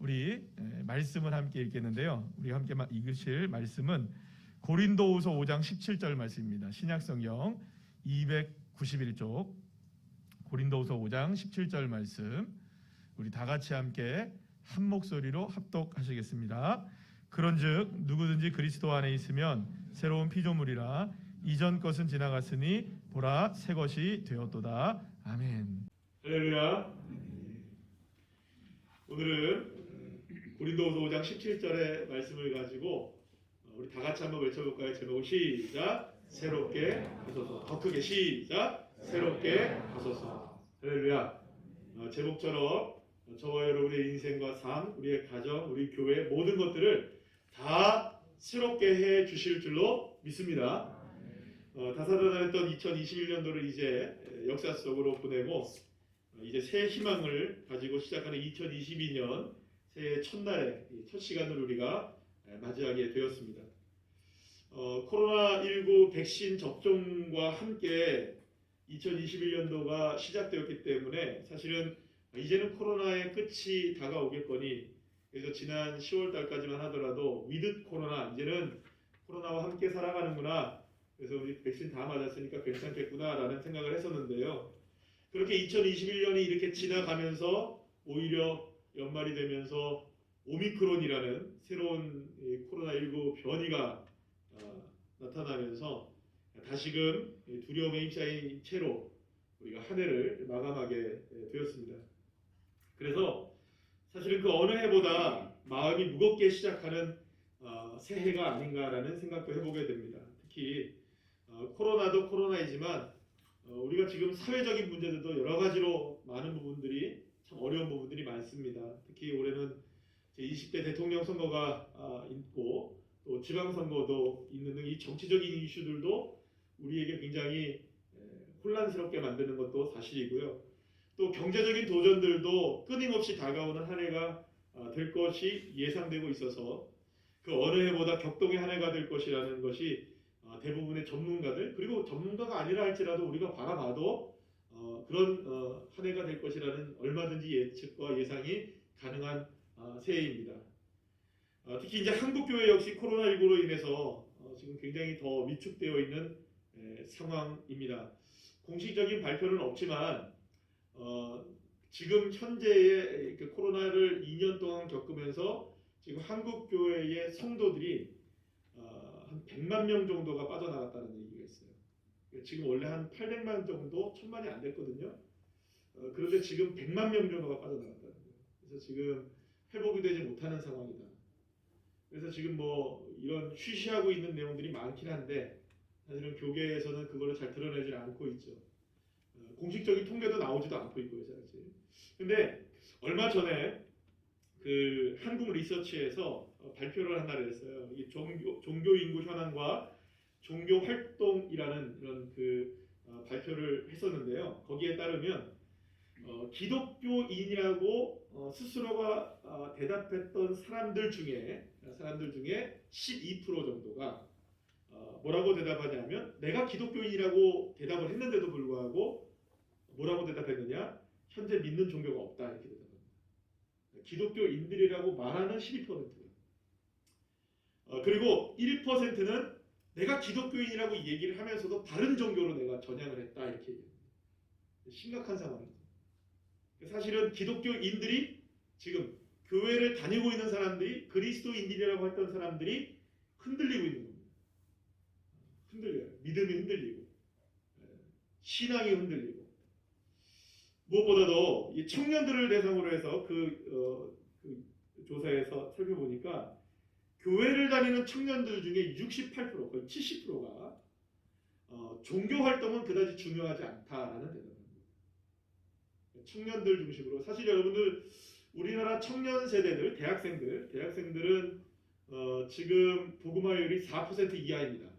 우리 말씀을 함께 읽겠는데요. 우리가 함께 읽으실 말씀은 고린도후서 5장 17절 말씀입니다. 신약성경 291쪽 고린도후서 5장 17절 말씀 우리 다 같이 함께 한 목소리로 합독하시겠습니다. 그런즉 누구든지 그리스도 안에 있으면 새로운 피조물이라 이전 것은 지나갔으니 보라 새 것이 되었도다. 아멘. 할렐루야. 오늘은 고린도후서 5장 17절의 말씀을 가지고 우리 다 같이 한번 외쳐볼까요? 제목을 시작. 새롭게 하소서. 더 크게 시작. 새롭게 하소서. 할렐루야. 제목처럼 저와 여러분의 인생과 삶, 우리의 가정, 우리 교회 모든 것들을 다 새롭게 해 주실 줄로 믿습니다. 다사다난했던 2021년도를 이제 역사 속으로 보내고 이제 새 희망을 가지고 시작하는 2022년 새해 첫날에 첫 시간을 우리가 맞이하게 되었습니다. 코로나19 백신 접종과 함께 2021년도가 시작되었기 때문에 사실은 이제는 코로나의 끝이 다가오겠거니 그래서 지난 10월 달까지만 하더라도 위드 코로나 이제는 코로나와 함께 살아가는구나 그래서 우리 백신 다 맞았으니까 괜찮겠구나 라는 생각을 했었는데요. 그렇게 2021년이 이렇게 지나가면서 오히려 연말이 되면서 오미크론이라는 새로운 코로나19 변이가 나타나면서 다시금 두려움에 휩싸인 채로 우리가 한 해를 마감하게 되었습니다. 그래서 사실은 그 어느 해보다 마음이 무겁게 시작하는 새해가 아닌가라는 생각도 해보게 됩니다. 특히 코로나도 코로나이지만 우리가 지금 사회적인 문제들도 여러 가지로 많은 부분들이 참 어려운 부분들이 많습니다. 특히 올해는 제20대 대통령 선거가 있고 또 지방선거도 있는 등 이 정치적인 이슈들도 우리에게 굉장히 혼란스럽게 만드는 것도 사실이고요. 또 경제적인 도전들도 끊임없이 다가오는 한 해가 될 것이 예상되고 있어서 그 어느 해보다 격동의 한 해가 될 것이라는 것이 대부분의 전문가들 그리고 전문가가 아니라 할지라도 우리가 바라봐도 그런 한 해가 될 것이라는 얼마든지 예측과 예상이 가능한 새해입니다. 특히 이제 한국교회 역시 코로나19로 인해서 지금 굉장히 더 위축되어 있는 상황입니다. 공식적인 발표는 없지만 지금 현재의 그 코로나를 2년 동안 겪으면서 지금 한국교회의 성도들이 한 100만 명 정도가 빠져나갔다는 얘기가 있어요. 지금 원래 한 800만 정도, 1000만이 안 됐거든요. 그런데 지금 100만 명 정도가 빠져나갔다는 거예요. 그래서 지금 회복이 되지 못하는 상황이다. 그래서 지금 뭐 이런 쉬쉬하고 있는 내용들이 많긴 한데 사실은 교계에서는 그거를 잘 드러내지 않고 있죠. 공식적인 통계도 나오지도 않고 있고요, 사실. 근데 얼마 전에 그 한국 리서치에서 발표를 하나를 했어요. 이 종교 인구 현황과 종교 활동이라는 이런 그 발표를 했었는데요. 거기에 따르면 기독교인이라고 스스로가 대답했던 사람들 중에 12% 정도가 뭐라고 대답하냐면 내가 기독교인이라고 대답을 했는데도 불구하고 뭐라고 대답했느냐? 현재 믿는 종교가 없다 이렇게 대답합니다. 기독교인들이라고 말하는 12%가 그리고 1%는 내가 기독교인이라고 얘기를 하면서도 다른 종교로 내가 전향을 했다 이렇게 얘기합니다. 심각한 상황입니다. 사실은 기독교인들이 지금 교회를 다니고 있는 사람들이 그리스도인들이라고 했던 사람들이 흔들리고 있는 겁니다. 흔들려요. 믿음이 흔들리고 신앙이 흔들리고 무엇보다도 이 청년들을 대상으로 해서 그 조사에서 살펴보니까 교회를 다니는 청년들 중에 68% 거의 70%가 종교 활동은 그다지 중요하지 않다라는 대답입니다. 청년들 중심으로 사실 여러분들 우리나라 청년 세대들 대학생들은 지금 복음화율이 4% 이하입니다.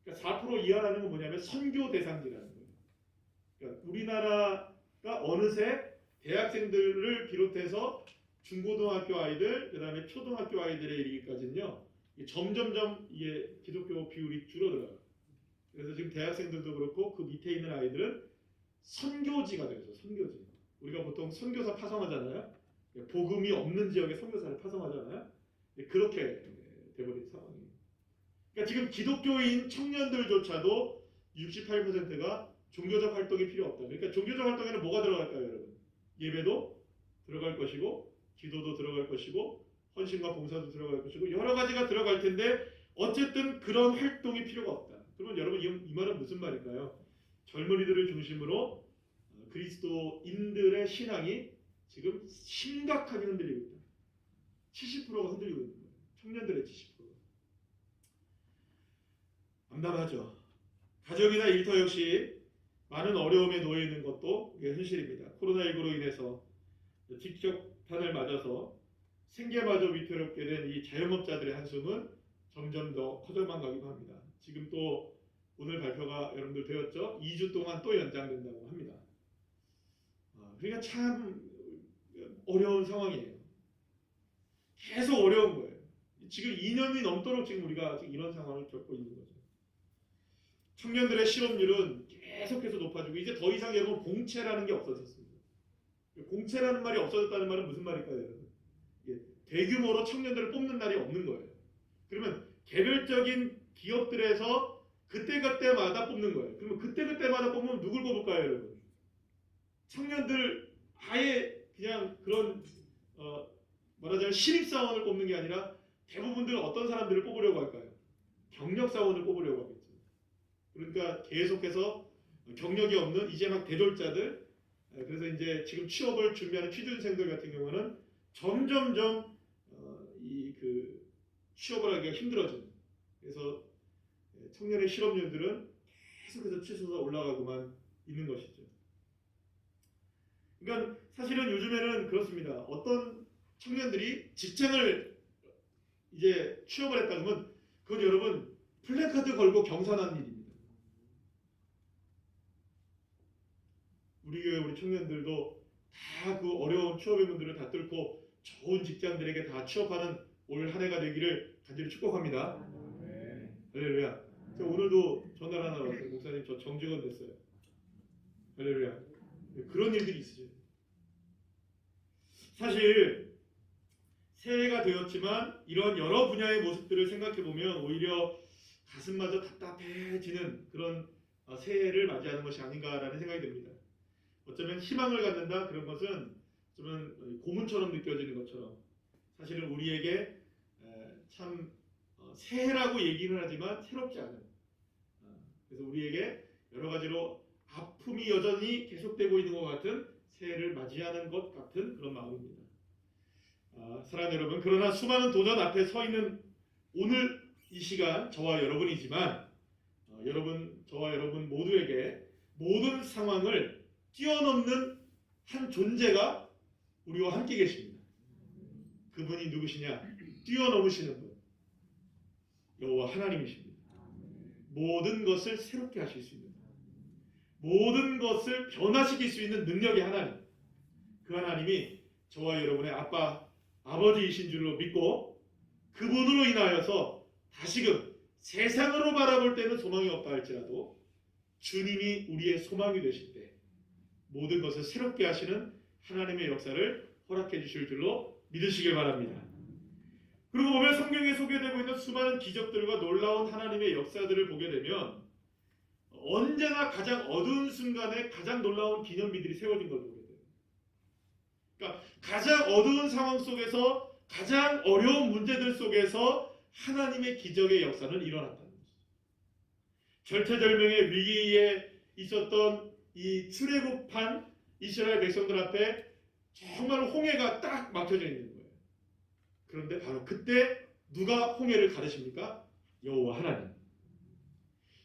그러니까 4% 이하라는 건 뭐냐면 선교 대상지라는 거예요. 그러니까 우리나라가 어느새 대학생들을 비롯해서 중고등학교 아이들, 그 다음에 초등학교 아이들에 이르기까지는요, 점점점 이게 기독교 비율이 줄어들어요. 그래서 지금 대학생들도 그렇고 그 밑에 있는 아이들은 선교지가 되죠. 선교지. 우리가 보통 선교사 파송하잖아요. 복음이 없는 지역에 선교사를 파송하잖아요. 그렇게 돼버린 상황이에요. 그러니까 지금 기독교인 청년들조차도 68%가 종교적 활동이 필요 없다. 그러니까 종교적 활동에는 뭐가 들어갈까요, 여러분? 예배도 들어갈 것이고, 기도도 들어갈 것이고, 헌신과 봉사도 들어갈 것이고, 여러 가지가 들어갈 텐데 어쨌든 그런 활동이 필요가 없다. 그러면 여러분 이 말은 무슨 말일까요? 젊은이들을 중심으로 그리스도인들의 신앙이 지금 심각하게 흔들리고 있다. 70%가 흔들리고 있는 거예요. 청년들의 70%가. 암담하죠. 가정이나 일터 역시 많은 어려움에 놓여 있는 것도 현실입니다. 코로나19로 인해서 직격탄을 맞아서 생계마저 위태롭게 된 이 자영업자들의 한숨은 점점 더 커져만 가기도 합니다. 지금 또 오늘 발표가 여러분들 되었죠? 2주 동안 또 연장된다고 합니다. 그러니까 참 어려운 상황이에요. 계속 어려운 거예요. 지금 2년이 넘도록 지금 우리가 지금 이런 상황을 겪고 있는 거죠. 청년들의 실업률은 계속해서 높아지고 이제 더 이상 여러분 공채라는 게 없어졌습니다. 공채라는 말이 없어졌다는 말은 무슨 말일까요, 여러분? 대규모로 청년들을 뽑는 날이 없는 거예요. 그러면 개별적인 기업들에서 그때그때마다 뽑는 거예요. 그러면 그때그때마다 뽑으면 누굴 뽑을까요, 여러분? 청년들 아예 그냥 그런 말하자면 신입사원을 뽑는 게 아니라 대부분들은 어떤 사람들을 뽑으려고 할까요? 경력사원을 뽑으려고 하겠죠. 그러니까 계속해서 경력이 없는 이제 막 대졸자들, 그래서 이제 지금 취업을 준비하는 취준생들 같은 경우는 점점점 이 취업을 하기가 힘들어지는. 그래서 청년의 실업률들은 계속해서 치솟아 올라가고만 있는 것이죠. 그러니까 사실은 요즘에는 그렇습니다. 어떤 청년들이 직장을 이제 취업을 했다 그러면 그건 여러분 플래카드 걸고 경사하는 일입니다. 우리 교회 우리 청년들도 다 그 어려운 취업의 문들을 다 뚫고 좋은 직장들에게 다 취업하는 올 한 해가 되기를 간절히 축복합니다. 할렐루야. 오늘도 전화 하나 왔어요. 목사님 저 정직원 됐어요. 할렐루야. 그런 일들이 있어요. 사실 새해가 되었지만 이런 여러 분야의 모습들을 생각해 보면 오히려 가슴마저 답답해지는 그런 새해를 맞이하는 것이 아닌가라는 생각이 듭니다. 어쩌면 희망을 갖는다 그런 것은 좀 고문처럼 느껴지는 것처럼 사실은 우리에게 참 새해라고 얘기는 하지만 새롭지 않은, 그래서 우리에게 여러 가지로 아픔이 여전히 계속되고 있는 것 같은 새해를 맞이하는 것 같은 그런 마음입니다. 사랑하는 여러분, 그러나 수많은 도전 앞에 서 있는 오늘 이 시간 저와 여러분이지만 저와 여러분 모두에게 모든 상황을 뛰어넘는 한 존재가 우리와 함께 계십니다. 그분이 누구시냐? 뛰어넘으시는 분, 여호와 하나님이십니다. 모든 것을 새롭게 하실 수 있는, 모든 것을 변화시킬 수 있는 능력의 하나님, 그 하나님이 저와 여러분의 아버지이신 줄로 믿고 그분으로 인하여서 다시금 세상으로 바라볼 때는 소망이 없다 할지라도 주님이 우리의 소망이 되실 때 모든 것을 새롭게 하시는 하나님의 역사를 허락해 주실 줄로 믿으시길 바랍니다. 그리고 보면 성경에 소개되고 있는 수많은 기적들과 놀라운 하나님의 역사들을 보게 되면 언제나 가장 어두운 순간에 가장 놀라운 기념비들이 세워진 걸 보게 돼요. 그러니까 가장 어두운 상황 속에서 가장 어려운 문제들 속에서 하나님의 기적의 역사는 일어났다는 것이죠. 절체절명의 위기에 있었던 이 출애굽한 이스라엘 백성들 앞에 정말 홍해가 딱 막혀져 있는 거예요. 그런데 바로 그때 누가 홍해를 가르십니까? 여호와 하나님.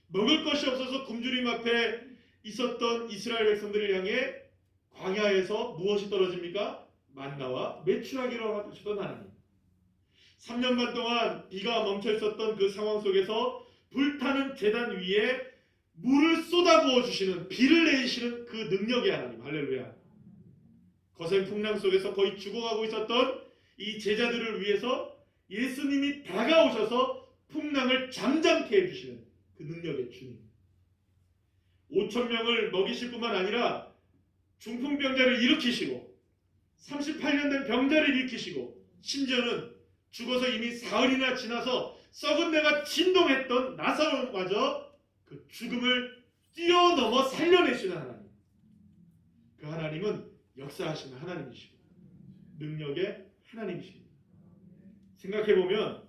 먹을 것이 없어서 굶주림 앞에 있었던 이스라엘 백성들을 향해 광야에서 무엇이 떨어집니까? 만나와 메추라기로 하시던 하나님. 3년 반 동안 비가 멈춰 있었던 그 상황 속에서 불타는 제단 위에 물을 쏟아부어 주시는, 비를 내리시는 그 능력의 하나님. 할렐루야. 거센 풍랑 속에서 거의 죽어가고 있었던 이 제자들을 위해서 예수님이 다가오셔서 풍랑을 잠잠케 해주시는 그 능력의 주님. 5,000명을 먹이실 뿐만 아니라 중풍병자를 일으키시고 38년 된 병자를 일으키시고 심지어는 죽어서 이미 사흘이나 지나서 썩은 내가 진동했던 나사로마저 그 죽음을 뛰어넘어 살려내시는 하나님. 그 하나님은 역사하시는 하나님이시고 능력의 하나님이십니다. 생각해보면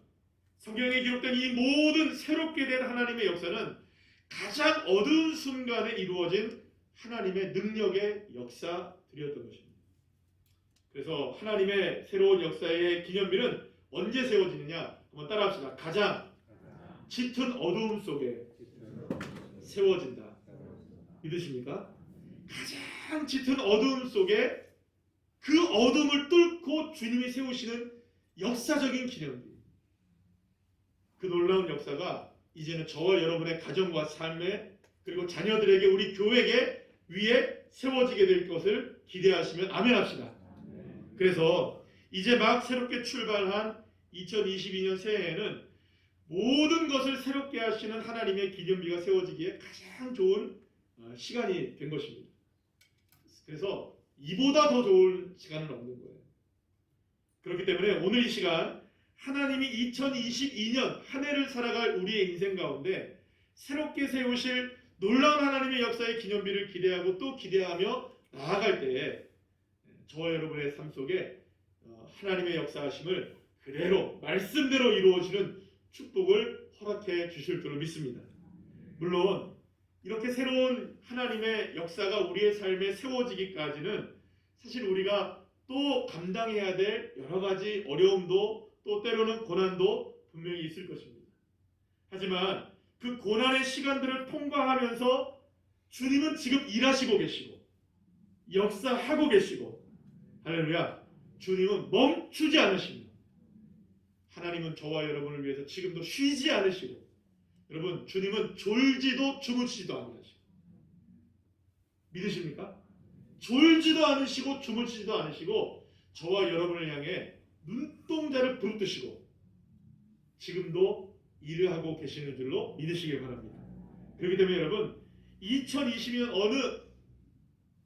성경에 기록된 이 모든 새롭게 된 하나님의 역사는 가장 어두운 순간에 이루어진 하나님의 능력의 역사들이었던 것입니다. 그래서 하나님의 새로운 역사의 기념비는 언제 세워지느냐? 한번 따라합시다. 가장 짙은 어두움 속에 세워진다. 믿으십니까? 가장 짙은 어두움 속에 그 어둠을 뚫고 주님이 세우시는 역사적인 기념비. 그 놀라운 역사가 이제는 저와 여러분의 가정과 삶에 그리고 자녀들에게 우리 교회에 위에 세워지게 될 것을 기대하시면 아멘 합시다. 그래서 이제 막 새롭게 출발한 2022년 새해에는 모든 것을 새롭게 하시는 하나님의 기념비가 세워지기에 가장 좋은 시간이 된 것입니다. 그래서 이보다 더 좋은 시간은 없는 거예요. 그렇기 때문에 오늘 이 시간 하나님이 2022년 한 해를 살아갈 우리의 인생 가운데 새롭게 세우실 놀라운 하나님의 역사의 기념비를 기대하고 또 기대하며 나아갈 때에 저와 여러분의 삶 속에 하나님의 역사하심을 그대로 말씀대로 이루어지는 축복을 허락해 주실 줄로 믿습니다. 물론 이렇게 새로운 하나님의 역사가 우리의 삶에 세워지기까지는 사실 우리가 또 감당해야 될 여러 가지 어려움도 또 때로는 고난도 분명히 있을 것입니다. 하지만 그 고난의 시간들을 통과하면서 주님은 지금 일하시고 계시고 역사하고 계시고 할렐루야, 주님은 멈추지 않으십니다. 하나님은 저와 여러분을 위해서 지금도 쉬지 않으시고 여러분 주님은 졸지도 주무시지도 않으시고 믿으십니까? 졸지도 않으시고 주무시지도 않으시고 저와 여러분을 향해 눈동자를 부릅뜨시고 지금도 일을 하고 계시는 줄로 믿으시길 바랍니다. 그렇기 때문에 여러분 2022년 어느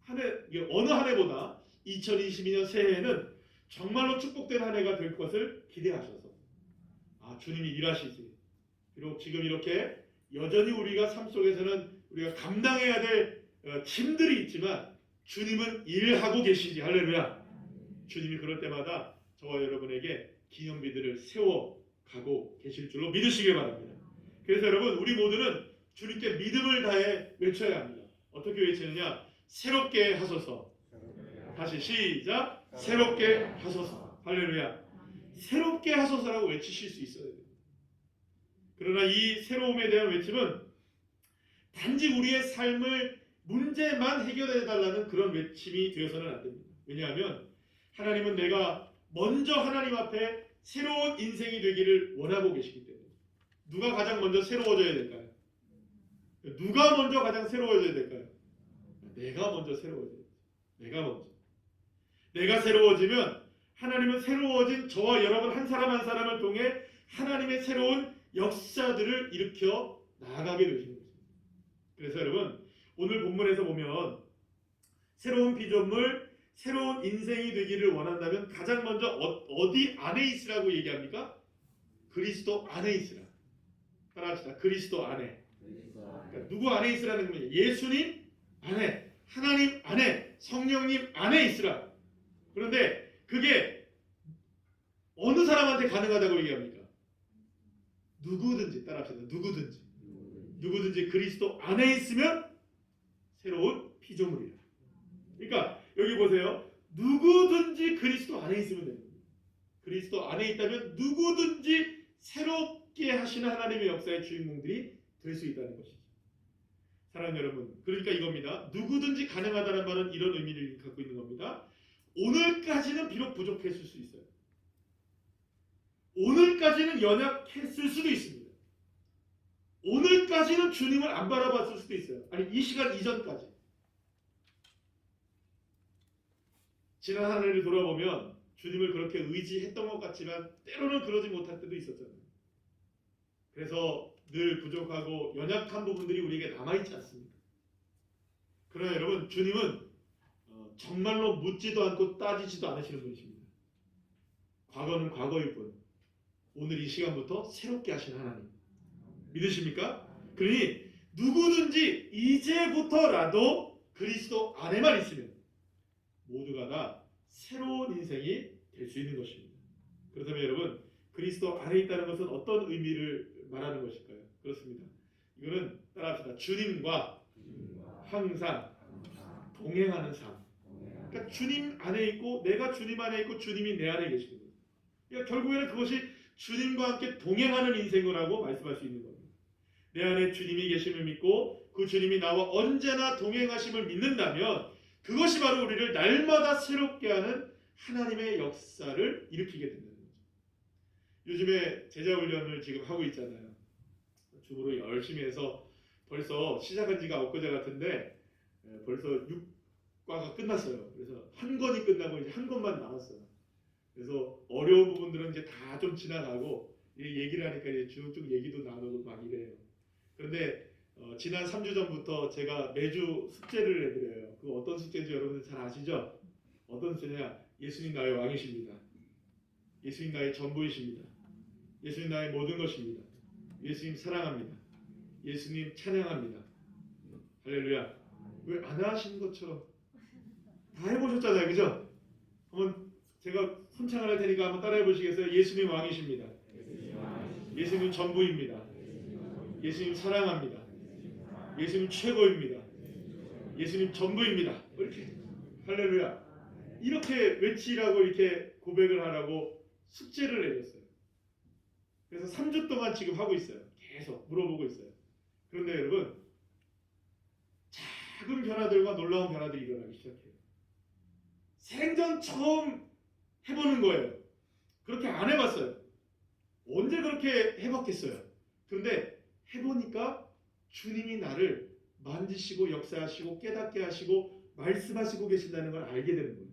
한 해보다 2022년 새해에는 정말로 축복된 한 해가 될 것을 기대하셔서 주님이 일하시지. 비록 지금 이렇게 여전히 우리가 삶 속에서는 우리가 감당해야 될 짐들이 있지만 주님은 일하고 계시지. 할렐루야. 주님이 그럴 때마다 저와 여러분에게 기념비들을 세워가고 계실 줄로 믿으시길 바랍니다. 그래서 여러분 우리 모두는 주님께 믿음을 다해 외쳐야 합니다. 어떻게 외치느냐? 새롭게 하소서. 다시 시작. 새롭게 하소서. 할렐루야. 새롭게 하소서라고 외치실 수 있어야 됩니다. 그러나 이 새로움에 대한 외침은 단지 우리의 삶을 문제만 해결해 달라는 그런 외침이 되어서는 안 됩니다. 왜냐하면 하나님은 내가 먼저 하나님 앞에 새로운 인생이 되기를 원하고 계시기 때문에. 누가 가장 먼저 새로워져야 될까요? 누가 먼저 가장 새로워져야 될까요? 내가 먼저 새로워져야 돼요. 내가 먼저. 내가 새로워지면 하나님은 새로워진 저와 여러분 한 사람 한 사람을 통해 하나님의 새로운 역사들을 일으켜 나아가게 되시는 것입니다. 그래서 여러분 오늘 본문에서 보면 새로운 피조물, 새로운 인생이 되기를 원한다면 가장 먼저 어디 안에 있으라고 얘기합니까? 그리스도 안에 있으라. 따라합시다. 그리스도 안에. 그러니까 누구 안에 있으라는 거예요? 예수님 안에, 하나님 안에, 성령님 안에 있으라. 그런데 그게 어느 사람한테 가능하다고 얘기합니까? 누구든지. 따라합시다. 누구든지 그리스도 안에 있으면 새로운 피조물이라. 그러니까 여기 보세요. 누구든지 그리스도 안에 있으면 됩니다. 그리스도 안에 있다면 누구든지 새롭게 하시는 하나님의 역사의 주인공들이 될 수 있다는 것이죠. 사랑하는 여러분, 그러니까 이겁니다. 누구든지 가능하다는 말은 이런 의미를 갖고 있는 겁니다. 오늘까지는 비록 부족했을 수 있어요. 오늘까지는 연약했을 수도 있습니다. 오늘까지는 주님을 안 바라봤을 수도 있어요. 아니 이 시간 이전까지. 지난 한 해를 돌아보면 주님을 그렇게 의지했던 것 같지만 때로는 그러지 못할 때도 있었잖아요. 그래서 늘 부족하고 연약한 부분들이 우리에게 남아있지 않습니까? 그러나 여러분 주님은 정말로 묻지도 않고 따지지도 않으시는 분이십니다. 과거는 과거일 뿐, 오늘 이 시간부터 새롭게 하신 하나님 믿으십니까? 그러니 누구든지 이제부터라도 그리스도 안에만 있으면 모두가 다 새로운 인생이 될 수 있는 것입니다. 그렇다면 여러분, 그리스도 안에 있다는 것은 어떤 의미를 말하는 것일까요? 그렇습니다. 이거는 따라합시다. 주님과 항상 동행하는 삶. 그러니까 주님 안에 있고 내가 주님 안에 있고 주님이 내 안에 계시는 거예요. 그러니까 결국에는 그것이 주님과 함께 동행하는 인생이라고 말씀할 수 있는 겁니다. 내 안에 주님이 계심을 믿고 그 주님이 나와 언제나 동행하심을 믿는다면 그것이 바로 우리를 날마다 새롭게 하는 하나님의 역사를 일으키게 된다는 거죠. 요즘에 제자훈련을 지금 하고 있잖아요. 줌으로 열심히 해서 벌써 시작한 지가 엊그제 같은데 벌써 6과가 끝났어요. 그래서 한 권이 끝나고 이제 한 권만 남았어요. 그래서 어려운 부분들은 이제 다 좀 지나가고 얘기를 하니까 이제 쭉쭉 얘기도 나누고 막 이래요. 그런데 지난 3주 전부터 제가 매주 숙제를 내드려요. 그 어떤 숙제인지 여러분들 잘 아시죠? 어떤 숙제냐? 예수님 나의 왕이십니다. 예수님 나의 전부이십니다. 예수님 나의 모든 것입니다. 예수님 사랑합니다. 예수님 찬양합니다. 할렐루야. 왜 안 하시는 것처럼 다 해보셨잖아요, 그죠? 한번 제가 손창을 할 테니까 한번 따라해 보시겠어요? 예수님 왕이십니다. 예수님 전부입니다. 예수님 사랑합니다. 예수님 최고입니다. 예수님 전부입니다. 이렇게 할렐루야. 이렇게 외치라고 이렇게 고백을 하라고 숙제를 내줬어요. 그래서 3주 동안 지금 하고 있어요. 계속 물어보고 있어요. 그런데 여러분, 작은 변화들과 놀라운 변화들이 일어나기 시작해요. 생전 처음 해보는 거예요. 그렇게 안 해봤어요. 언제 그렇게 해봤겠어요. 그런데 해보니까 주님이 나를 만지시고 역사하시고 깨닫게 하시고 말씀하시고 계신다는 걸 알게 되는 거예요.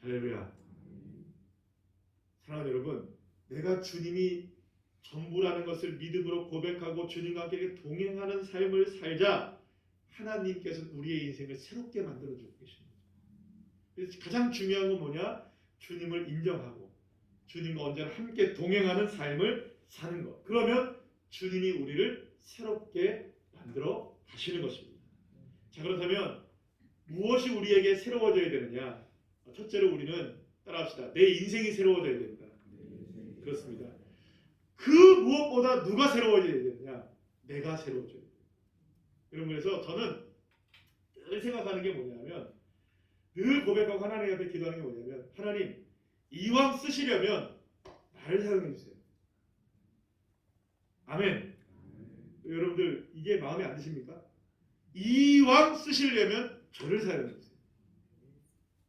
할렐루야. 사랑하는 여러분, 내가 주님이 전부라는 것을 믿음으로 고백하고 주님과 함께 동행하는 삶을 살자 하나님께서는 우리의 인생을 새롭게 만들어주고 계십니다. 그래서 가장 중요한 건 뭐냐? 주님을 인정하고 주님과 언제나 함께 동행하는 삶을 사는 것. 그러면 주님이 우리를 새롭게 만들어 가시는 것입니다. 자, 그렇다면 무엇이 우리에게 새로워져야 되느냐? 첫째로 우리는 따라합시다. 내 인생이 새로워져야 됩니다. 그렇습니다. 그 무엇보다 누가 새로워져야 되느냐? 내가 새로워져야 돼요. 여러분, 그래서 저는 늘 생각하는 게 뭐냐면, 늘 고백하고 하나님 앞에 기도하는 게 뭐냐면, 하나님, 이왕 쓰시려면 나를 사용해 주세요. 아멘. 여러분들 이게 마음에 안 드십니까? 이왕 쓰시려면 저를 사용해 주세요.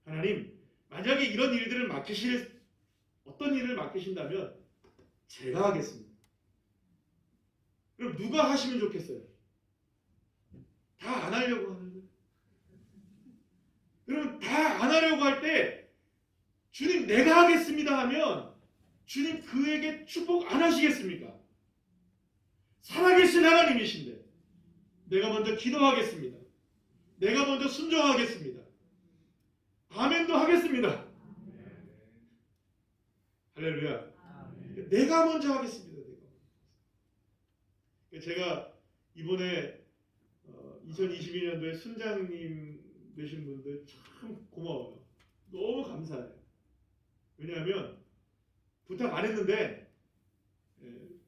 하나님, 만약에 이런 일들을 어떤 일을 맡기신다면 제가 하겠습니다. 그럼 누가 하시면 좋겠어요? 다 안 하려고 하는데. 그럼 다 안 하려고 할 때 주님 내가 하겠습니다 하면 주님 그에게 축복 안 하시겠습니까? 살아계신 하나님이신데 내가 먼저 기도하겠습니다. 내가 먼저 순종하겠습니다. 아멘도 하겠습니다. 할렐루야. 내가 먼저 하겠습니다. 제가 이번에 2022년도에 순장님 되신 분들 참 고마워요. 너무 감사해요. 왜냐하면 부탁 안 했는데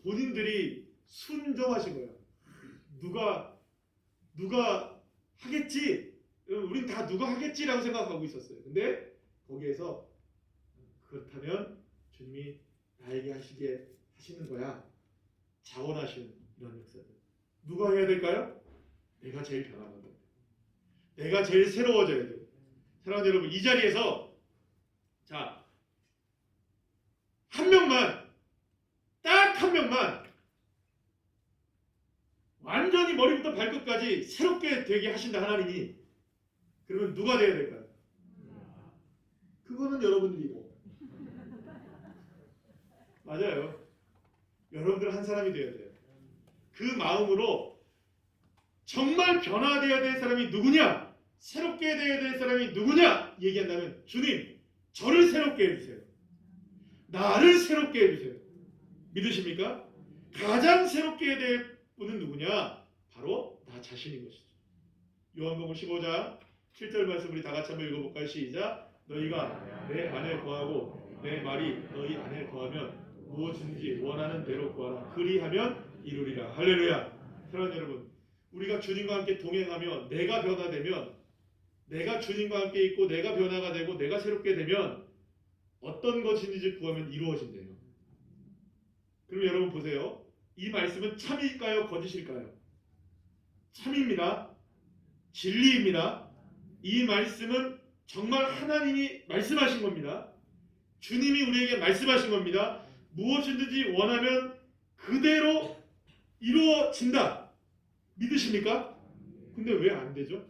본인들이 순종하신 거예요. 누가 하겠지? 우린 다 누가 하겠지라고 생각하고 있었어요. 근데 거기에서 그렇다면 주님이 나에게 하시게 하시는 거야. 자원하시는 이런 역사들. 누가 해야 될까요? 내가 제일 변화가 돼요. 내가 제일 새로워져야 돼요. 사랑하는 여러분, 이 자리에서 자, 한 명만, 딱 한 명만 완전히 머리부터 발끝까지 새롭게 되게 하신다 하나님이. 그러면 누가 돼야 될까요? 그거는 여러분들이고. 맞아요. 여러분들 한 사람이 되어야 돼요. 그 마음으로 정말 변화되어야 될 사람이 누구냐? 새롭게 되어야 될 사람이 누구냐 얘기한다면 주님 저를 새롭게 해주세요. 나를 새롭게 해주세요. 믿으십니까? 가장 새롭게 해야 될 분은 누구냐? 바로 나 자신인 것이죠. 요한복음 15장 7절 말씀 우리 다 같이 한번 읽어볼까요? 시작. 너희가 내 안에 거하고 내 말이 너희 안에 거하면 무엇인지 원하는 대로 구하라. 그리하면 이루리라. 할렐루야. 사랑하는 여러분, 우리가 주님과 함께 동행하며 내가 변화되면, 내가 주님과 함께 있고 내가 변화가 되고 내가 새롭게 되면 어떤 것인지 구하면 이루어진대요. 그럼 여러분 보세요. 이 말씀은 참일까요? 거짓일까요? 참입니다. 진리입니다. 이 말씀은 정말 하나님이 말씀하신 겁니다. 주님이 우리에게 말씀하신 겁니다. 무엇이든지 원하면 그대로 이루어진다. 믿으십니까? 근데 왜 안 되죠?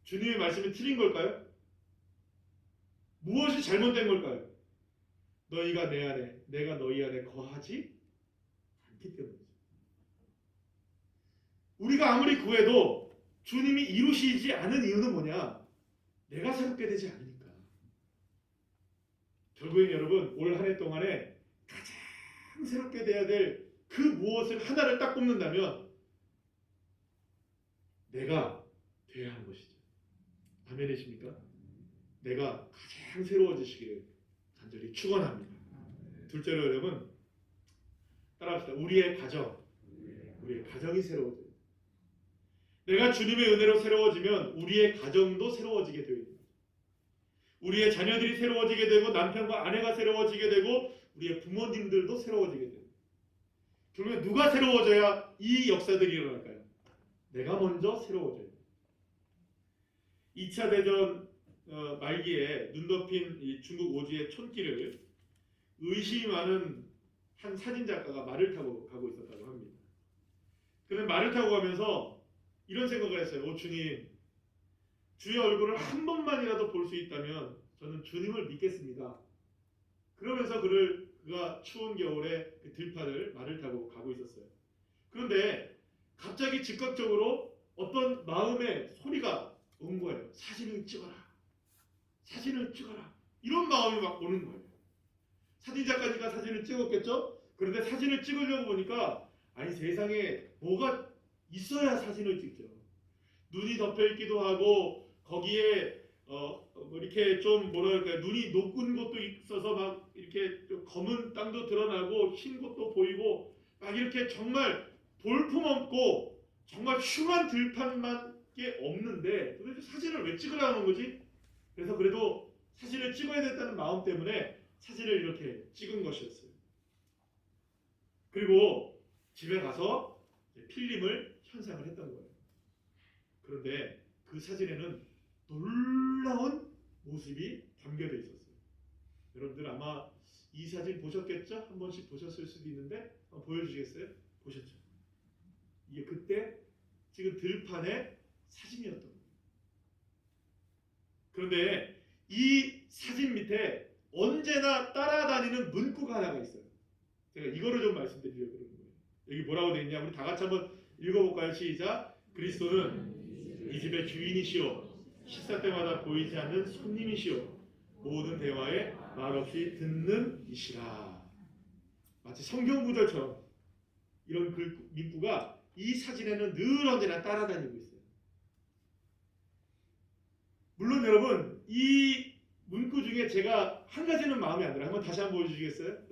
주님의 말씀이 틀린 걸까요? 무엇이 잘못된 걸까요? 너희가 내 안에, 내가 너희 안에 거하지 않기 때문이죠. 우리가 아무리 구해도 주님이 이루시지 않은 이유는 뭐냐? 내가 새롭게 되지 않으니까. 결국엔 여러분, 올 한 해 동안에 가장 새롭게 돼야 될 그 무엇을 하나를 딱 꼽는다면 내가 돼야 하는 것이죠. 아멘이십니까? 내가 가장 새로워지시기를 간절히 축원합니다. 둘째로 여러분, 따라합시다. 우리의 가정이 새로워져요. 내가 주님의 은혜로 새로워지면 우리의 가정도 새로워지게 되어 있습니다. 우리의 자녀들이 새로워지게 되고 남편과 아내가 새로워지게 되고 우리의 부모님들도 새로워지게 돼요. 그러면 누가 새로워져야 이 역사들이 일어날까요? 내가 먼저 새로워져요. 2차 대전 말기에 눈 덮인 이 중국 오지의 촌길을 의심이 많은 한 사진작가가 말을 타고 가고 있었다고 합니다. 그는 말을 타고 가면서 이런 생각을 했어요. 오 주님, 주의 얼굴을 한 번만이라도 볼 수 있다면 저는 주님을 믿겠습니다. 그러면서 그가 추운 겨울에 그 들판을 말을 타고 가고 있었어요. 그런데 갑자기 즉각적으로 어떤 마음의 소리가 온 거예요. 사진을 찍어라. 사진을 찍어라. 이런 마음이 막 오는 거예요. 사진작가니까 사진을 찍었겠죠? 그런데 사진을 찍으려고 보니까 아니 세상에 뭐가 있어야 사진을 찍죠. 눈이 덮여있기도 하고 거기에 이렇게 좀 뭐랄까 눈이 녹은 곳도 있어서 막 이렇게 좀 검은 땅도 드러나고 흰 곳도 보이고 막 이렇게 정말 볼품없고 정말 흉한 들판만게 없는데 도대체 사진을 왜 찍으라는 거지? 그래서 그래도 사진을 찍어야 됐다는 마음 때문에 사진을 이렇게 찍은 것이었어요. 그리고 집에 가서 필름을 현상을 했던 거예요. 그런데 그 사진에는 놀라운 모습이 담겨져 있었어요. 여러분들 아마 이 사진 보셨겠죠? 한 번씩 보셨을 수도 있는데 보여주시겠어요? 보셨죠? 이게 그때 찍은 들판의 사진이었던 거예요. 그런데 이 사진 밑에 언제나 따라다니는 문구가 하나가 있어요. 제가 이거를 좀 말씀드리려고 그러는 거예요. 여기 뭐라고 되어 있냐? 우리 다 같이 한번 읽어볼까요? 시작. 그리스도는 이 집의 주인이시오. 식사 때마다 보이지 않는 손님이시오. 모든 대화에 말없이 듣는 이시라. 마치 성경 구절처럼 이런 문구가 이 사진에는 늘 언제나 따라다니고 있어요. 물론 여러분 이 문구 중에 제가 한 가지는 마음에 안 들어요. 한번 다시 한번 보여주시겠어요?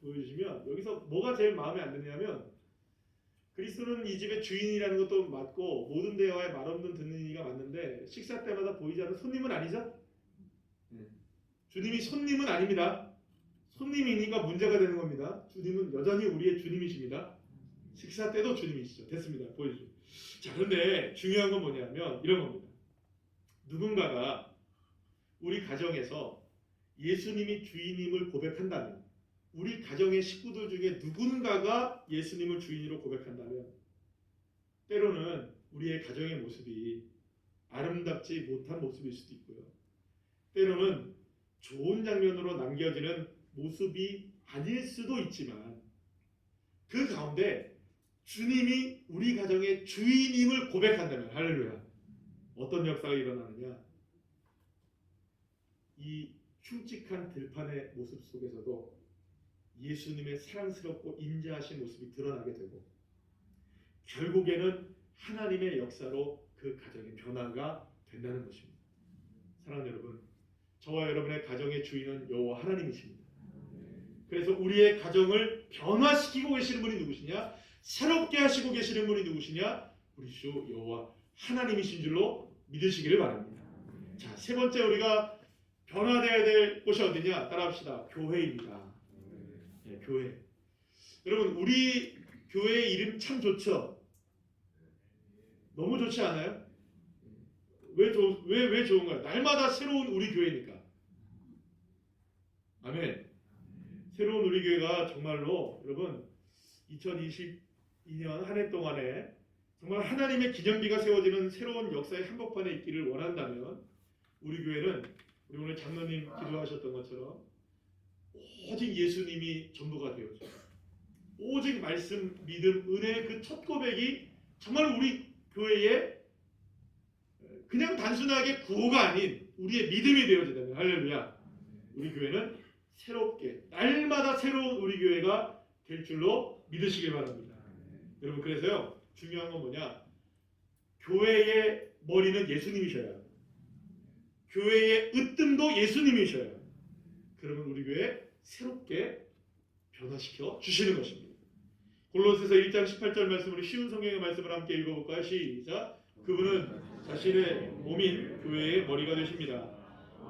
보여주시면 여기서 뭐가 제일 마음에 안 드냐면 그리스도는 이 집의 주인이라는 것도 맞고 모든 대화에 말없는 듣는 이가 맞는데 식사 때마다 보이지 않는 손님은 아니죠? 주님이 손님은 아닙니다. 손님이니까 문제가 되는 겁니다. 주님은 여전히 우리의 주님이십니다. 식사 때도 주님이시죠. 됐습니다. 보여주죠. 자, 그런데 중요한 건 뭐냐면 이런 겁니다. 누군가가 우리 가정에서 예수님이 주인임을 고백한다면 우리 가정의 식구들 중에 누군가가 예수님을 주인으로 고백한다면 때로는 우리의 가정의 모습이 아름답지 못한 모습일 수도 있고요. 때로는 좋은 장면으로 남겨지는 모습이 아닐 수도 있지만 그 가운데 주님이 우리 가정의 주인임을 고백한다면, 할렐루야, 어떤 역사가 일어나느냐? 이 흉측한 들판의 모습 속에서도 예수님의 사랑스럽고 인자하신 모습이 드러나게 되고, 결국에는 하나님의 역사로 그 가정의 변화가 된다는 것입니다. 사랑하는 여러분, 저와 여러분의 가정의 주인은 여호와 하나님이십니다. 그래서 우리의 가정을 변화시키고 계시는 분이 누구시냐? 새롭게 하시고 계시는 분이 누구시냐? 우리 주 여호와 하나님이신 줄로 믿으시기를 바랍니다. 자, 세 번째 우리가 변화되어야 될 곳이 어디냐? 따라합시다. 교회입니다. 네, 교회. 여러분, 우리 교회 이름 참 좋죠? 너무 좋지 않아요? 왜 좋은가요? 날마다 새로운 우리 교회니까. 아멘. 새로운 우리 교회가 정말로 여러분 2022년 한 해 동안에 정말 하나님의 기념비가 세워지는 새로운 역사의 한복판에 있기를 원한다면, 우리 교회는 우리 오늘 장로님 기도하셨던 것처럼 오직 예수님이 전부가 되어줘. 오직 말씀, 믿음, 은혜의 그 첫 고백이 정말 우리 교회에 그냥 단순하게 구호가 아닌 우리의 믿음이 되어지다면, 할렐루야, 우리 교회는 새롭게 날마다 새로운 우리 교회가 될 줄로 믿으시길 바랍니다. 여러분, 그래서요, 중요한 건 뭐냐? 교회의 머리는 예수님이셔야 해요. 교회의 으뜸도 예수님이셔야 해요. 그러면 우리 교회 새롭게 변화시켜 주시는 것입니다. 골로새서 1장 18절 말씀, 우리 쉬운 성경의 말씀을 함께 읽어볼까요? 시작. 그분은 자신의 몸인 교회의 머리가 되십니다.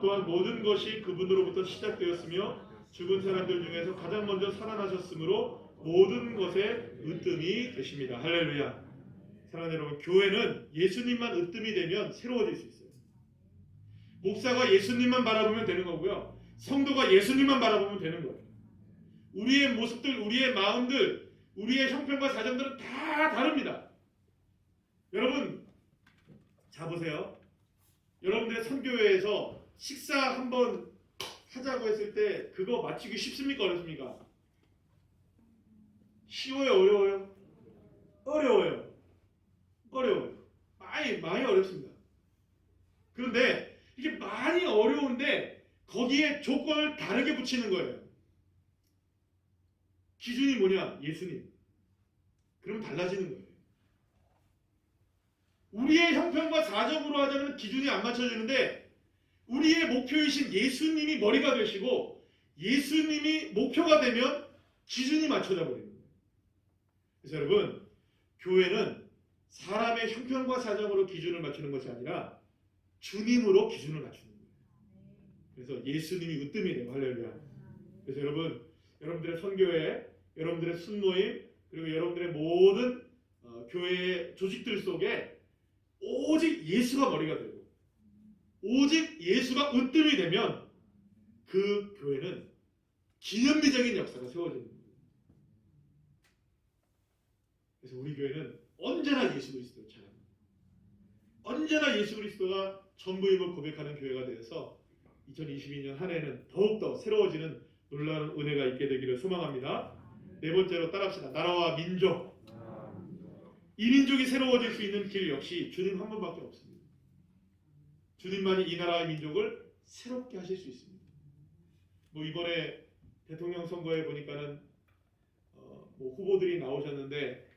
또한 모든 것이 그분으로부터 시작되었으며 죽은 사람들 중에서 가장 먼저 살아나셨으므로 모든 것의 으뜸이 되십니다. 할렐루야. 사랑하는 여러분, 교회는 예수님만 으뜸이 되면 새로워질 수 있어요. 목사가 예수님만 바라보면 되는 거고요, 성도가 예수님만 바라보면 되는 거예요. 우리의 모습들, 우리의 마음들, 우리의 형편과 사정들은 다 다릅니다. 여러분, 자 보세요. 여러분들의 선교회에서 식사 한번 하자고 했을 때 그거 맞추기 쉽습니까? 어렵습니까? 쉬워요? 어려워요? 어려워요. 어려워요. 많이 어렵습니다. 그런데 이게 많이 어려운데 거기에 조건을 다르게 붙이는 거예요. 기준이 뭐냐? 예수님. 그러면 달라지는 거예요. 우리의 형편과 사정으로 하자면 기준이 안 맞춰지는데, 우리의 목표이신 예수님이 머리가 되시고 예수님이 목표가 되면 기준이 맞춰져 버리는 거예요. 그래서 여러분, 교회는 사람의 형편과 사정으로 기준을 맞추는 것이 아니라 주님으로 기준을 맞추는 거예요. 그래서 예수님이 으뜸이 돼요. 할렐루야. 그래서 여러분, 여러분들의 선교회, 여러분들의 순모임, 그리고 여러분들의 모든 교회의 조직들 속에 오직 예수가 머리가 되고 오직 예수가 으뜸이 되면 그 교회는 기념비적인 역사가 세워지는 거예요. 그래서 우리 교회는 언제나 예수 그리스도를 찬양합니다. 언제나 예수 그리스도가 전부임을 고백하는 교회가 되어서 2022년 한 해는 더욱더 새로워지는 놀라운 은혜가 있게 되기를 소망합니다. 네 번째로 따라합시다. 나라와 민족. 이 민족이 새로워질 수 있는 길 역시 주님 한 분밖에 없습니다. 주님만이 이 나라의 민족을 새롭게 하실 수 있습니다. 뭐 이번에 대통령 선거에 보니까는 뭐 후보들이 나오셨는데,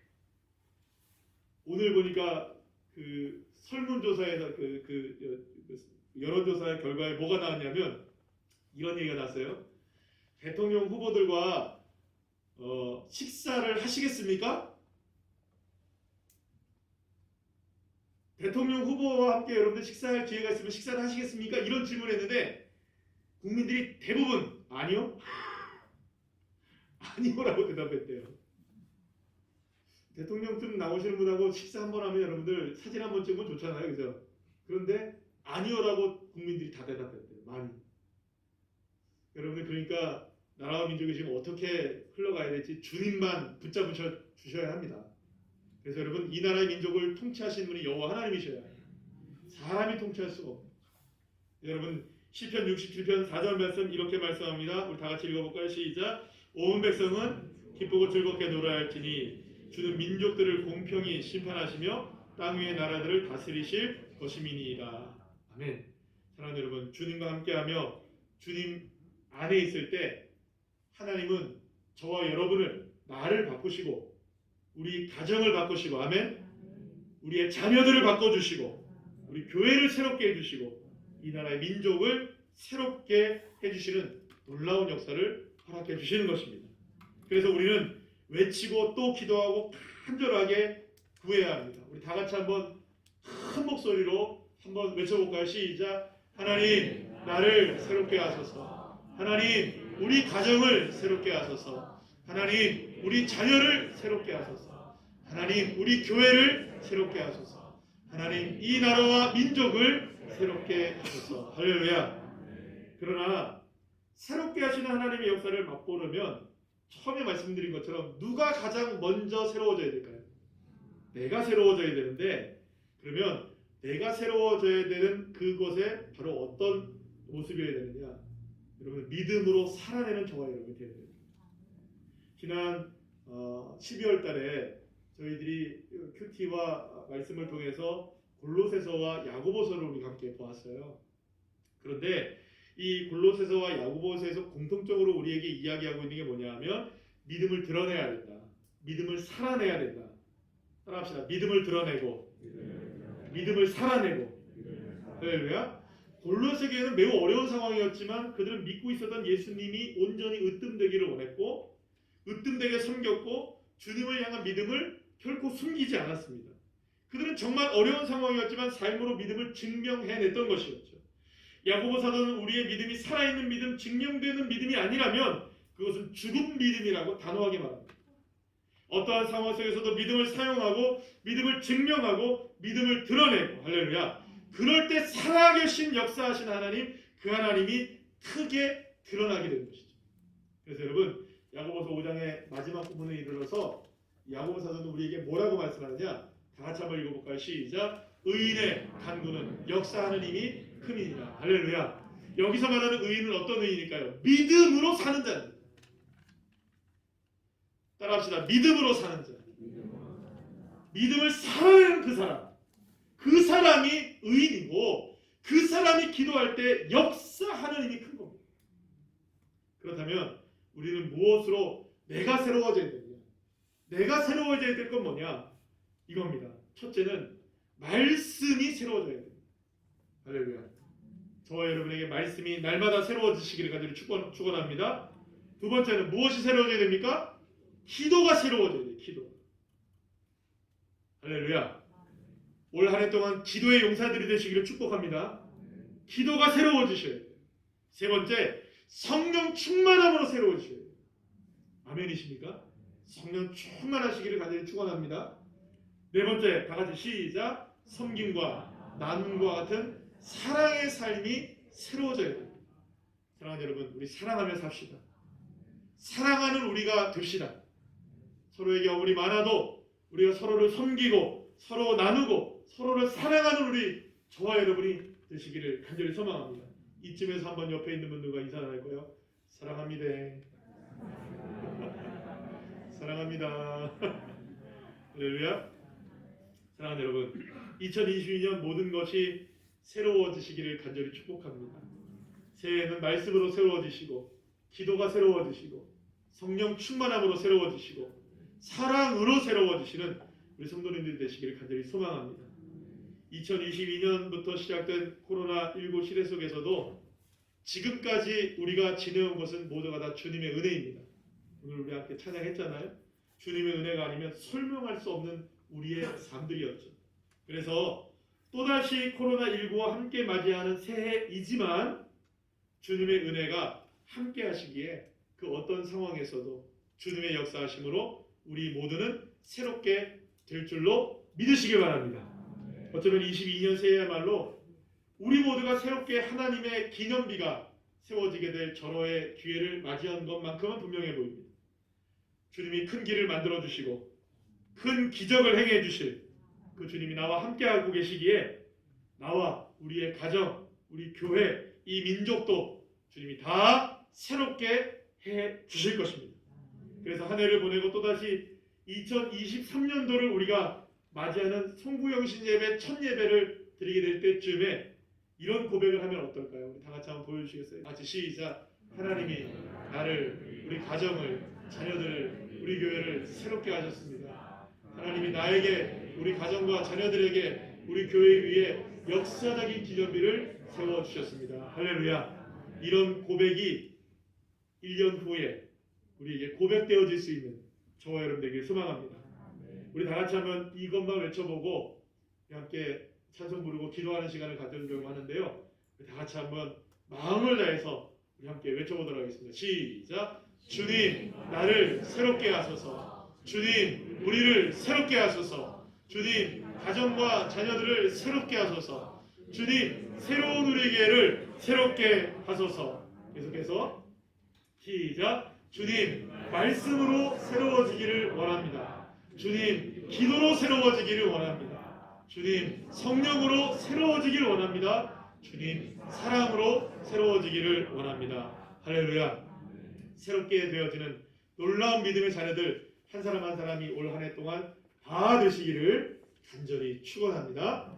오늘 보니까 그 설문조사에서 여론조사의 결과에 뭐가 나왔냐면 이런 얘기가 났어요. 대통령 후보들과 식사를 하시겠습니까? 대통령 후보와 함께 여러분들 식사할 기회가 있으면 식사를 하시겠습니까? 이런 질문을 했는데 국민들이 대부분 아니요? 아니요라고 대답했대요. 대통령쯤 나오시는 분하고 식사 한번 하면 여러분들 사진 한번 찍으면 좋잖아요. 그죠? 그런데 아니요라고 국민들이 다 대답했대요. 많이. 여러분들, 그러니까 나라와 민족이 지금 어떻게 흘러가야 될지 주님만 붙잡으 주셔야 합니다. 그래서 여러분, 이 나라의 민족을 통치하시는 분이 여호와 하나님이셔야 해요. 사람이 통치할 수가 없어요. 여러분, 시편 67편 4절 말씀 이렇게 말씀합니다. 우리 다 같이 읽어볼까요? 시작. 온 백성은 기쁘고 즐겁게 놀아야 할지니 주는 민족들을 공평히 심판하시며 땅 위의 나라들을 다스리실 것임이니이다. 아멘. 사랑하는 여러분, 주님과 함께하며 주님 안에 있을 때 하나님은 저와 여러분을, 나를 바꾸시고 우리 가정을 바꾸시고, 아멘, 우리의 자녀들을 바꿔주시고 우리 교회를 새롭게 해주시고 이 나라의 민족을 새롭게 해주시는 놀라운 역사를 허락해 주시는 것입니다. 그래서 우리는 외치고 또 기도하고 간절하게 구해야 합니다. 우리 다 같이 한번 큰 목소리로 한번 외쳐볼까요? 시작. 하나님, 나를 새롭게 하소서. 하나님, 우리 가정을 새롭게 하소서. 하나님, 우리 자녀를 새롭게 하소서. 하나님, 우리 교회를 새롭게 하소서. 하나님, 이 나라와 민족을 새롭게 하소서. 할렐루야. 그러나 새롭게 하시는 하나님의 역사를 맛보려면 처음에 말씀드린 것처럼 누가 가장 먼저 새로워져야 될까요? 내가 새로워져야 되는데, 그러면 내가 새로워져야 되는 그것에 바로 어떤 모습이어야 되느냐? 여러분, 믿음으로 살아내는 저와 여러분이 되어야 됩니다. 지난 12월 달에 저희들이 큐티와 말씀을 통해서 골로새서와 야고보서를 우리가 함께 보았어요. 그런데 이 골로새서와 야고보서에서 공통적으로 우리에게 이야기하고 있는 게 뭐냐 하면 믿음을 드러내야 된다. 믿음을 살아내야 된다. 따라합시다. 믿음을 드러내고 믿음을 살아내고. 할렐루야. 골로새 교회는 매우 어려운 상황이었지만 그들은 믿고 있었던 예수님이 온전히 으뜸되기를 원했고 으뜸되게 섬겼고 주님을 향한 믿음을 결코 숨기지 않았습니다. 그들은 정말 어려운 상황이었지만 삶으로 믿음을 증명해냈던 것이었죠. 야고보 사도는 우리의 믿음이 살아있는 믿음, 증명되는 믿음이 아니라면 그것은 죽은 믿음이라고 단호하게 말합니다. 어떠한 상황 속에서도 믿음을 사용하고 믿음을 증명하고 믿음을 드러내고, 할렐루야, 그럴 때 살아계신 역사하신 하나님, 그 하나님이 크게 드러나게 되는 것이죠. 그래서 여러분, 야고보서 5장의 마지막 부분에 이르러서 야고보 사도는 우리에게 뭐라고 말씀하느냐? 다 같이 한번 읽어볼까요? 시작. 의인의 간구는 역사하는 힘이 큼이니라. 할렐루야. 여기서 말하는 의인은 어떤 의인일까요? 믿음으로 사는 자입니다. 따라합시다. 믿음으로 사는 자. 믿음을 살아내는 그 사람. 그 사람이 의인이고 그 사람이 기도할 때 역사하는 힘이 큰 겁니다. 그렇다면 우리는 무엇으로 내가 새로워져야 되느냐? 내가 새로워져야 될 건 뭐냐? 이겁니다. 첫째는 말씀이 새로워져야 됩니다. 할렐루야. 저와 여러분에게 말씀이 날마다 새로워지시기를 간절히 축원합니다. 두 번째는 무엇이 새로워져야 됩니까? 기도가 새로워져야 돼요. 기도. 할렐루야. 올 한 해 동안 기도의 용사들이 되시기를 축복합니다. 기도가 새로워지셔야 돼요. 세 번째, 성령 충만함으로 새로워지셔야 돼요. 아멘이십니까? 성령 충만하시기를 간절히 축원합니다. 네 번째, 다 같이 시작. 섬김과 나눔과 같은 사랑의 삶이 새로워져야 됩니다. 사랑하는 여러분, 우리 사랑하며 삽시다. 사랑하는 우리가 됩시다. 서로에게 어물이 많아도 우리가 서로를 섬기고 서로 나누고 서로를 사랑하는 우리 저와 여러분이 되시기를 간절히 소망합니다. 이쯤에서 한번 옆에 있는 분들과 인사 나눌까요? 사랑합니다. 사랑합니다. 할렐루야. 사랑하는 여러분, 2022년 모든 것이 새로워지시기를 간절히 축복합니다. 새해에는 말씀으로 새로워지시고 기도가 새로워지시고 성령 충만함으로 새로워지시고 사랑으로 새로워지시는 우리 성도님들이 되시기를 간절히 소망합니다. 2022년부터 시작된 코로나19 시대 속에서도 지금까지 우리가 지내온 것은 모두가 다 주님의 은혜입니다. 오늘 우리 함께 찬양했잖아요. 주님의 은혜가 아니면 설명할 수 없는 우리의 삶들이었죠. 그래서 또다시 코로나19와 함께 맞이하는 새해이지만 주님의 은혜가 함께 하시기에 그 어떤 상황에서도 주님의 역사하심으로 우리 모두는 새롭게 될 줄로 믿으시길 바랍니다. 어쩌면 22년 새해야말로 우리 모두가 새롭게 하나님의 기념비가 세워지게 될 절호의 기회를 맞이한 것만큼은 분명해 보입니다. 주님이 큰 길을 만들어 주시고 큰 기적을 행해 주실 그 주님이 나와 함께하고 계시기에 나와 우리의 가정, 우리 교회, 이 민족도 주님이 다 새롭게 해 주실 것입니다. 그래서 한 해를 보내고 또다시 2023년도를 우리가 맞이하는 송구영신 예배 첫 예배를 드리게 될 때쯤에 이런 고백을 하면 어떨까요? 우리 다 같이 한번 보여주시겠어요? 같이 시작. 하나님이 나를, 우리 가정을, 자녀들을, 우리 교회를 새롭게 하셨습니다. 하나님이 나에게, 우리 가정과 자녀들에게, 우리 교회 위에 역사적인 기념비를 세워주셨습니다. 할렐루야. 이런 고백이 1년 후에 우리에게 고백되어질 수 있는 저와 여러분들에게 소망합니다. 우리 다 같이 한번 이것만 외쳐보고 함께 찬송 부르고 기도하는 시간을 가지려고 하는데요. 우리 다 같이 한번 마음을 다해서 우리 함께 외쳐보도록 하겠습니다. 시작. 주님, 나를 새롭게 하소서. 주님, 우리를 새롭게 하소서. 주님, 가정과 자녀들을 새롭게 하소서. 주님, 새로운 우리에게를 새롭게 하소서. 계속해서 시작. 주님, 말씀으로 새로워지기를 원합니다. 주님, 기도로 새로워지기를 원합니다. 주님, 성령으로 새로워지기를 원합니다. 주님, 사랑으로 새로워지기를 원합니다. 할렐루야. 새롭게 되어지는 놀라운 믿음의 자녀들 한 사람 한 사람이 올 한 해 동안 다 되시기를 간절히 축원합니다.